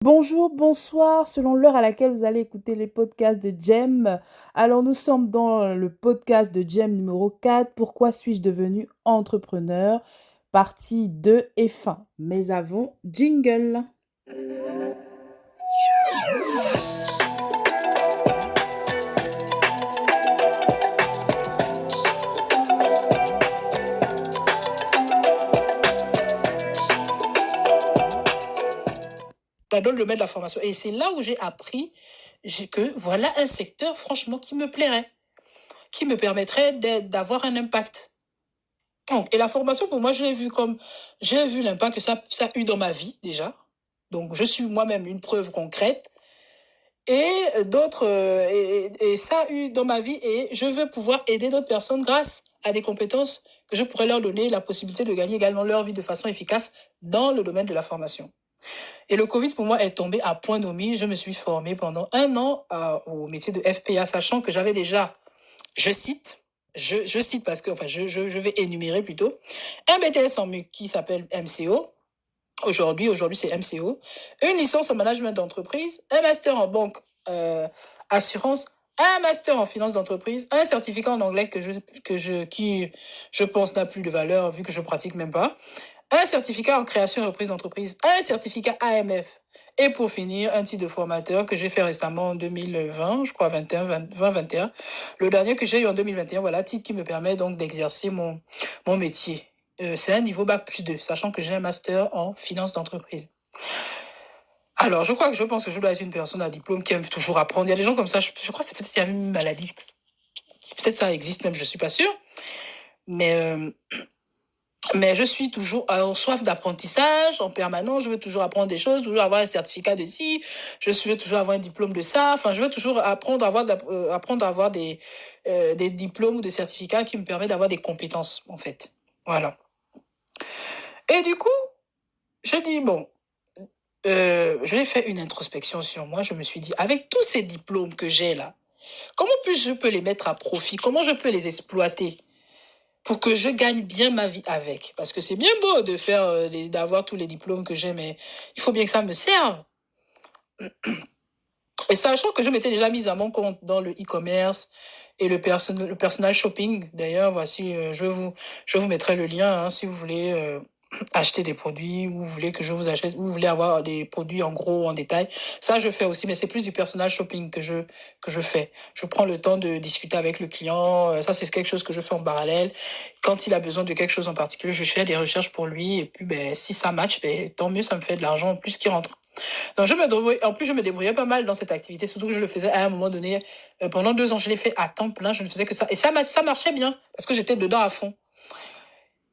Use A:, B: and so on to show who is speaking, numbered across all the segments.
A: Bonjour, bonsoir, selon l'heure à laquelle vous allez écouter les podcasts de Jem. Alors, nous sommes dans le podcast de Jem numéro 4. Pourquoi suis-je devenu entrepreneur? Partie 2 et fin. Mais avant, jingle.
B: Dans le domaine de la formation. Et c'est là où j'ai appris que voilà un secteur, franchement, qui me plairait, qui me permettrait d'avoir un impact. Donc, et la formation, pour moi, j'ai vu l'impact que ça a eu dans ma vie, déjà. Donc, je suis moi-même une preuve concrète. Et ça a eu dans ma vie, et je veux pouvoir aider d'autres personnes grâce à des compétences que je pourrais leur donner la possibilité de gagner également leur vie de façon efficace dans le domaine de la formation. Et le Covid, pour moi, est tombé à point nommé. Je me suis formée pendant 1 an au métier de FPA, sachant que j'avais déjà, je cite parce que, je vais énumérer plutôt, un BTS en MUC qui s'appelle MCO. Aujourd'hui, c'est MCO. Une licence en management d'entreprise, un master en banque assurance, un master en finance d'entreprise, un certificat en anglais qui, je pense, n'a plus de valeur vu que je pratique même pas, un certificat en création et reprise d'entreprise, un certificat AMF. Et pour finir, un titre de formateur que j'ai fait récemment en 2020, je crois 2021. Le dernier que j'ai eu en 2021, voilà, titre qui me permet donc d'exercer mon métier. C'est un niveau Bac+2, sachant que j'ai un master en finance d'entreprise. Alors, je pense que je dois être une personne à diplôme qui aime toujours apprendre. Il y a des gens comme ça, je crois que c'est peut-être qu'il y a une maladie. Peut-être ça existe même, je suis pas sûre. Mais je suis toujours en soif d'apprentissage en permanence. Je veux toujours apprendre des choses, toujours avoir un certificat de ci. Je veux toujours avoir un diplôme de ça. Enfin, je veux toujours apprendre à avoir des diplômes ou des certificats qui me permettent d'avoir des compétences, en fait. Voilà. Et du coup, je dis, bon, j'ai fait une introspection sur moi. Je me suis dit, avec tous ces diplômes que j'ai là, comment je peux les mettre à profit? Comment je peux les exploiter pour que je gagne bien ma vie avec? Parce que c'est bien beau de faire, d'avoir tous les diplômes que j'ai, mais il faut bien que ça me serve. Et sachant que je m'étais déjà mise à mon compte dans le e-commerce et le personal shopping. D'ailleurs, voici, je vous mettrai le lien si vous voulez acheter des produits, ou vous voulez que je vous achète, ou vous voulez avoir des produits en gros, en détail. Ça, je fais aussi, mais c'est plus du personal shopping que je fais. Je prends le temps de discuter avec le client. Ça, c'est quelque chose que je fais en parallèle. Quand il a besoin de quelque chose en particulier, je fais des recherches pour lui. Et puis, si ça match, tant mieux, ça me fait de l'argent en plus qui rentre. Donc, je me débrouillais pas mal dans cette activité, surtout que je le faisais à un moment donné. Pendant 2 ans, je l'ai fait à temps plein, je ne faisais que ça. Et ça marchait bien, parce que j'étais dedans à fond.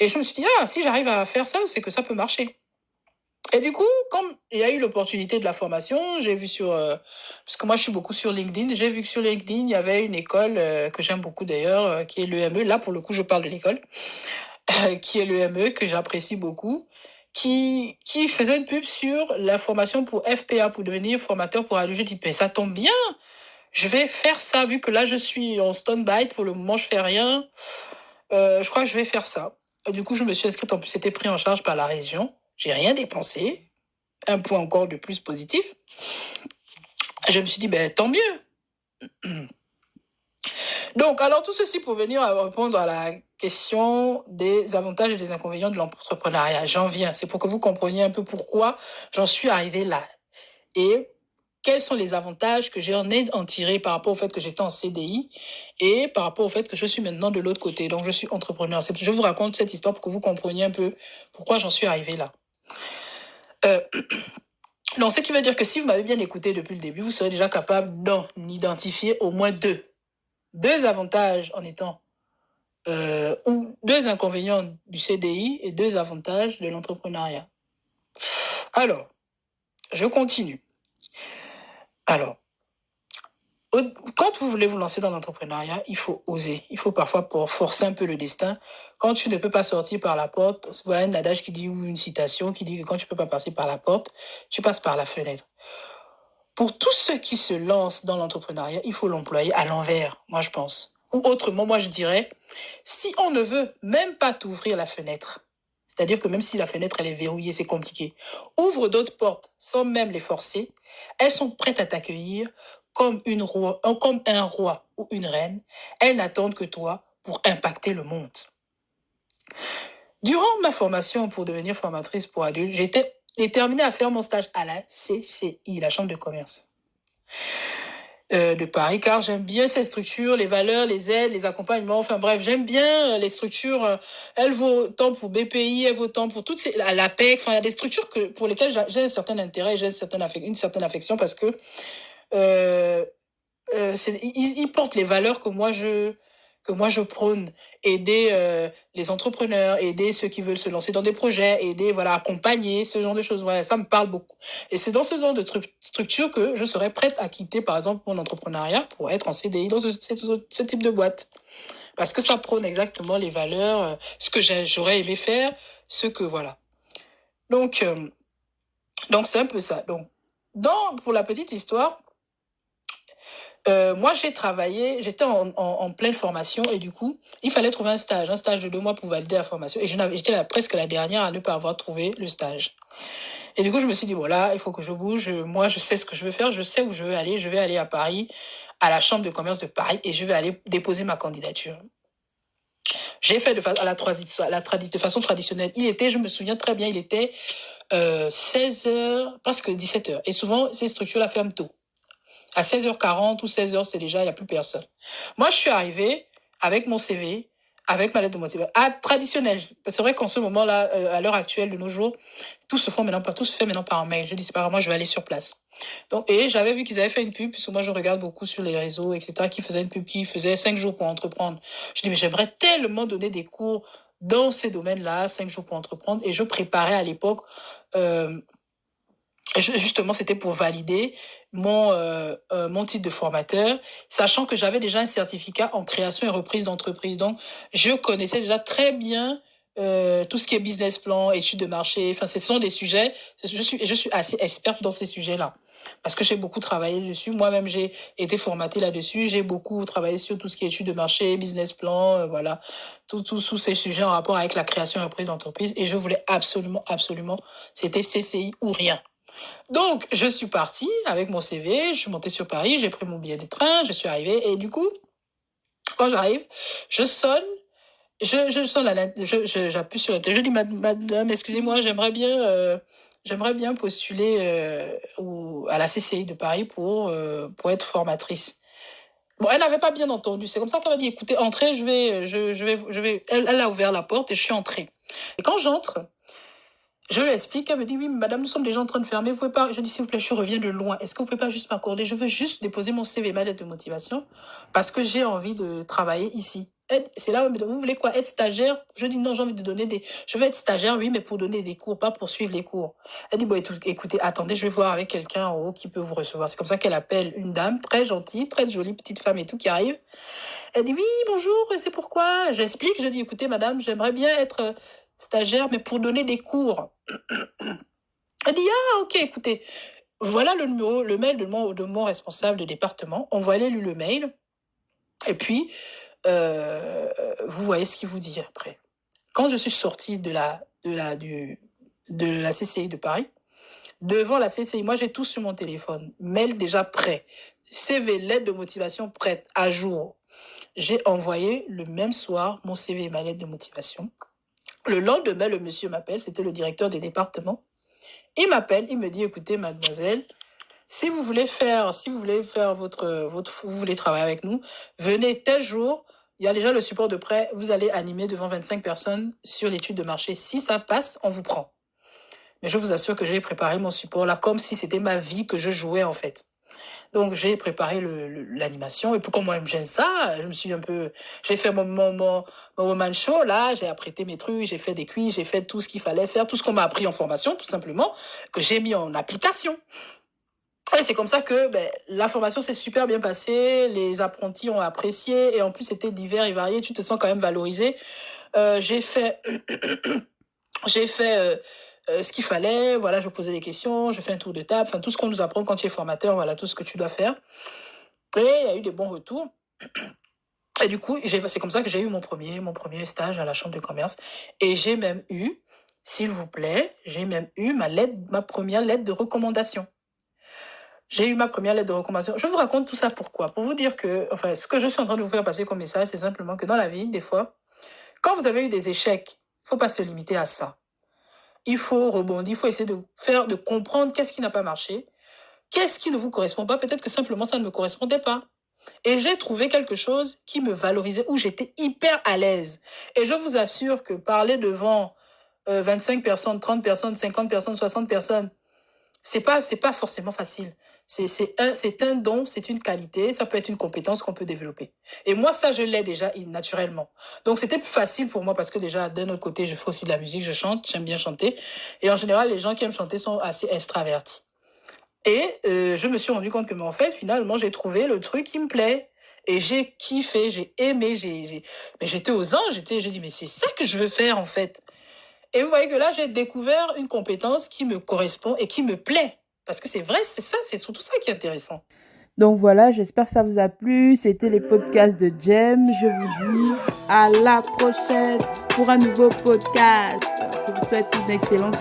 B: Et je me suis dit, si j'arrive à faire ça, c'est que ça peut marcher. Et du coup, comme il y a eu l'opportunité de la formation, j'ai vu parce que moi je suis beaucoup sur LinkedIn, j'ai vu que sur LinkedIn, il y avait une école que j'aime beaucoup d'ailleurs, qui est l'EME. Là, pour le coup, je parle de l'école, qui est l'EME, que j'apprécie beaucoup, qui faisait une pub sur la formation pour FPA, pour devenir formateur pour adultes. Je dis, ça tombe bien, je vais faire ça, vu que là, je suis en stand-by, pour le moment, je fais rien. Je crois que je vais faire ça. Et du coup, je me suis inscrite, en plus, c'était pris en charge par la région. J'ai rien dépensé. Un point encore de plus positif. Je me suis dit, tant mieux. Donc, alors, tout ceci pour venir à répondre à la question des avantages et des inconvénients de l'entrepreneuriat. J'en viens. C'est pour que vous compreniez un peu pourquoi j'en suis arrivée là. Et quels sont les avantages que j'ai en tiré par rapport au fait que j'étais en CDI et par rapport au fait que je suis maintenant de l'autre côté. Donc, je suis entrepreneur. Je vous raconte cette histoire pour que vous compreniez un peu pourquoi j'en suis arrivée là. Donc, ce qui veut dire que si vous m'avez bien écouté depuis le début, vous serez déjà capable d'en identifier au moins deux. Deux avantages en étant, ou deux inconvénients du CDI et deux avantages de l'entrepreneuriat. Alors, je continue. Alors, quand vous voulez vous lancer dans l'entrepreneuriat, il faut oser. Il faut parfois forcer un peu le destin. Quand tu ne peux pas sortir par la porte, il y a un adage qui dit, ou une citation qui dit que quand tu ne peux pas passer par la porte, tu passes par la fenêtre. Pour tous ceux qui se lancent dans l'entrepreneuriat, il faut l'employer à l'envers, moi je pense. Ou autrement, moi je dirais, si on ne veut même pas t'ouvrir la fenêtre, C'est-à-dire que même si la fenêtre, elle est verrouillée, c'est compliqué. Ouvre d'autres portes sans même les forcer. Elles sont prêtes à t'accueillir comme un roi ou une reine. Elles n'attendent que toi pour impacter le monde. Durant ma formation pour devenir formatrice pour adultes, j'étais déterminée à faire mon stage à la CCI, la Chambre de commerce de Paris, car j'aime bien cette structure, les valeurs, les aides, les accompagnements, enfin bref, j'aime bien les structures. Elle vaut tant pour BPI, elle vaut tant pour toutes ces, la PEC, enfin il y a des structures pour lesquelles j'ai un certain intérêt, j'ai une certaine affection parce que euh, ils portent les valeurs que moi je prône, aider les entrepreneurs, aider ceux qui veulent se lancer dans des projets, aider, voilà, accompagner, ce genre de choses. Ouais, ça me parle beaucoup. Et c'est dans ce genre de structure que je serais prête à quitter, par exemple, mon entrepreneuriat pour être en CDI dans ce type de boîte. Parce que ça prône exactement les valeurs, ce que j'aurais aimé faire, ce que, voilà. Donc, c'est un peu ça. Donc, pour la petite histoire, moi, j'étais en pleine formation et du coup, il fallait trouver un stage de 2 mois pour valider la formation. Et j'étais presque la dernière à ne pas avoir trouvé le stage. Et du coup, je me suis dit, voilà, il faut que je bouge. Moi, je sais ce que je veux faire, je sais où je veux aller. Je vais aller à Paris, à la Chambre de commerce de Paris et je vais aller déposer ma candidature. J'ai fait de façon traditionnelle. Je me souviens très bien, il était 16h, presque 17h. Et souvent, ces structures-là ferment tôt. À 16h40 ou 16h, c'est déjà, il n'y a plus personne. Moi, je suis arrivée avec mon CV, avec ma lettre de motivation. Traditionnel. C'est vrai qu'en ce moment-là, à l'heure actuelle de nos jours, tout se fait maintenant par mail. Je dis, c'est pas grave, moi, je vais aller sur place. Donc, et j'avais vu qu'ils avaient fait une pub, puisque moi, je regarde beaucoup sur les réseaux, etc., qui faisait une pub qui faisait 5 jours pour entreprendre. Je dis, mais j'aimerais tellement donner des cours dans ces domaines-là, 5 jours pour entreprendre. Et je préparais à l'époque euh, justement, c'était pour valider mon titre de formateur, sachant que j'avais déjà un certificat en création et reprise d'entreprise. Donc, je connaissais déjà très bien tout ce qui est business plan, études de marché. Enfin, ce sont des sujets, je suis assez experte dans ces sujets-là. Parce que j'ai beaucoup travaillé dessus. Moi-même, j'ai été formatée là-dessus. J'ai beaucoup travaillé sur tout ce qui est études de marché, business plan, voilà. Tous ces sujets en rapport avec la création et reprise d'entreprise. Et je voulais absolument, absolument, c'était CCI ou rien. Donc, je suis partie avec mon CV, je suis montée sur Paris, j'ai pris mon billet de train, je suis arrivée. Et du coup, quand j'arrive, je sonne, je sonne j'appuie sur la télé. Je dis, madame, excusez-moi, j'aimerais bien postuler à la CCI de Paris pour être formatrice. Bon, elle n'avait pas bien entendu. C'est comme ça qu'elle m'a dit, écoutez, entrez, je vais. Elle a ouvert la porte et je suis entrée. Et quand j'entre, je lui explique, elle me dit, oui, madame, nous sommes déjà en train de fermer, vous pouvez pas, je dis, s'il vous plaît, je reviens de loin, est-ce que vous pouvez pas juste m'accorder, je veux juste déposer mon CV, ma lettre de motivation, parce que j'ai envie de travailler ici. C'est là où elle me dit, vous voulez quoi, être stagiaire? Je dis, non, j'ai envie de je veux être stagiaire, oui, mais pour donner des cours, pas pour suivre les cours. Elle dit, bon, écoutez, attendez, je vais voir avec quelqu'un en haut qui peut vous recevoir. C'est comme ça qu'elle appelle une dame très gentille, très jolie, petite femme et tout, qui arrive. Elle dit, oui, bonjour, c'est pourquoi? J'explique, je dis, écoutez, madame, j'aimerais bien être stagiaire, mais pour donner des cours. Elle dit, ah, ok, écoutez, voilà le mail de mon responsable de département. Envoyez-lui le mail. Et puis, vous voyez ce qu'il vous dit après. Quand je suis sortie de la CCI de Paris, devant la CCI, moi, j'ai tout sur mon téléphone. Mail déjà prêt. CV, lettre de motivation prête, à jour. J'ai envoyé le même soir mon CV et ma lettre de motivation. Le lendemain, le monsieur m'appelle, c'était le directeur des départements. Il m'appelle, il me dit, écoutez, mademoiselle, si vous voulez faire vous voulez travailler avec nous, venez tel jour, il y a déjà le support de prêt, vous allez animer devant 25 personnes sur l'étude de marché. Si ça passe, on vous prend. Mais je vous assure que j'ai préparé mon support là comme si c'était ma vie que je jouais en fait. Donc j'ai préparé l'animation et puis comme moi j'aime ça, j'ai fait mon one-man show là, j'ai apprêté mes trucs, j'ai fait des quiz, j'ai fait tout ce qu'il fallait faire, tout ce qu'on m'a appris en formation tout simplement, que j'ai mis en application. Et c'est comme ça que la formation s'est super bien passée, les apprentis ont apprécié et en plus c'était divers et varié, tu te sens quand même valorisé. J'ai fait ce qu'il fallait, voilà, je posais des questions, je fais un tour de table, enfin tout ce qu'on nous apprend quand tu es formateur, voilà tout ce que tu dois faire. Et il y a eu des bons retours. Et du coup, c'est comme ça que j'ai eu mon premier stage à la Chambre de commerce. Et j'ai même eu S'il vous plaît, j'ai même eu ma première lettre de recommandation. J'ai eu ma première lettre de recommandation. Je vous raconte tout ça pourquoi? Pour vous dire que, enfin, ce que je suis en train de vous faire passer comme message, c'est simplement que dans la vie, des fois, quand vous avez eu des échecs, il ne faut pas se limiter à ça. Il faut rebondir, il faut essayer de comprendre qu'est-ce qui n'a pas marché, qu'est-ce qui ne vous correspond pas. Peut-être que simplement ça ne me correspondait pas. Et j'ai trouvé quelque chose qui me valorisait, où j'étais hyper à l'aise. Et je vous assure que parler devant 25 personnes, 30 personnes, 50 personnes, 60 personnes, c'est pas forcément facile. C'est un don, c'est une qualité, ça peut être une compétence qu'on peut développer. Et moi, ça, je l'ai déjà naturellement. Donc, c'était plus facile pour moi parce que déjà, d'un autre côté, je fais aussi de la musique, je chante, j'aime bien chanter. Et en général, les gens qui aiment chanter sont assez extravertis. Et je me suis rendu compte que, mais en fait, finalement, j'ai trouvé le truc qui me plaît. Et j'ai kiffé, j'ai aimé, mais j'étais aux anges, j'ai dit, mais c'est ça que je veux faire, en fait. Et vous voyez que là, j'ai découvert une compétence qui me correspond et qui me plaît. Parce que c'est vrai, c'est ça, c'est surtout ça qui est intéressant.
A: Donc voilà, j'espère que ça vous a plu. C'était les podcasts de Jem. Je vous dis à la prochaine pour un nouveau podcast. Je vous souhaite une excellente